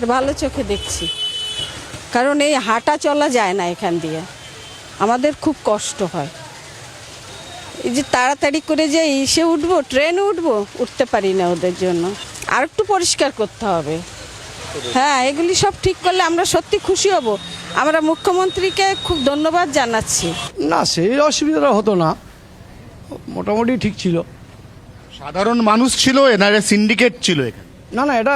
ভালো চোখে দেখছি, কারণ এই হাঁটা চলা যায় না এখান দিয়ে, আমাদের খুব কষ্ট হয়। এই যে তাড়াতাড়ি করে যে ইসে উঠবো, ট্রেনে উঠবো, উঠতে পারি না ওদের জন্য। আর একটু পরিষ্কার করতে হবে। হ্যাঁ, এগুলি সব ঠিক করলে আমরা সত্যি খুশি হব। আমরা মুখ্যমন্ত্রীকে খুব ধন্যবাদ জানাচ্ছি। না, সেই অসুবিধাটা হতো না, মোটামুটি ঠিক ছিল। সাধারণ মানুষ ছিল না, সিন্ডিকেট ছিল এখানে? না না, এটা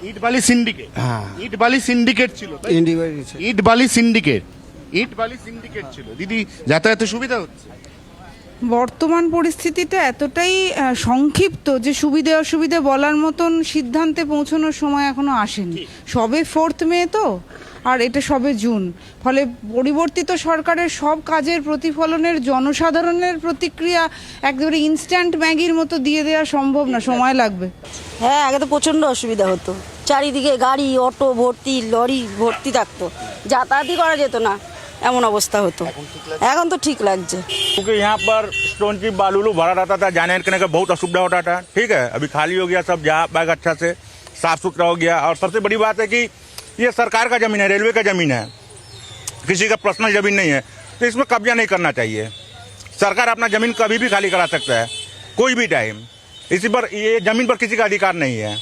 ইট বালি সিন্ডিকেট। হ্যাঁ। ইট বালি সিন্ডিকেট ছিল, তাই? ইন্ডিভিজুয়াল। ইট বালি সিন্ডিকেট, ইট বালি সিন্ডিকেট ছিল। দিদি, যাতায়াতে সুবিধা হচ্ছে? বর্তমান পরিস্থিতিটা এতটাই সংক্ষিপ্ত যে সুবিধে অসুবিধে বলার মতন সিদ্ধান্তে পৌঁছানোর সময় এখনো আসেনি। সবে 4 মে তো, আর এটা সবে জুন। ফলে পরিবর্তিত সরকারের সব কাজের প্রতিফলনের জনসাধারণের প্রতিক্রিয়া একেবারে ইনস্ট্যান্ট ম্যাগির মতো দিয়ে দেওয়া সম্ভব না, সময় লাগবে। হ্যাঁ, আগে তো প্রচণ্ড অসুবিধা হতো, চারিদিকে গাড়ি অটো ভর্তি, লরি ভর্তি থাকতো, যাতায়াতই করা যেত না, এমন অবস্থা হতো। এখন তো ঠিক লাগছে। क्योंकि यहाँ पर स्टोन की बालू भरा रहता था, जाने आने का बहुत असुविधा होता था। ठीक है, अभी खाली हो गया सब, जहाँ बैग अच्छा से साफ सुथरा हो गया। और सबसे बड़ी बात है कि ये सरकार का जमीन है, रेलवे का जमीन है, किसी का पर्सनल जमीन नहीं है, तो इसमें कब्जा नहीं करना चाहिए। सरकार अपना जमीन कभी भी खाली करा सकता है, कोई भी टाइम। इसी पर, ये जमीन पर किसी का अधिकार नहीं है।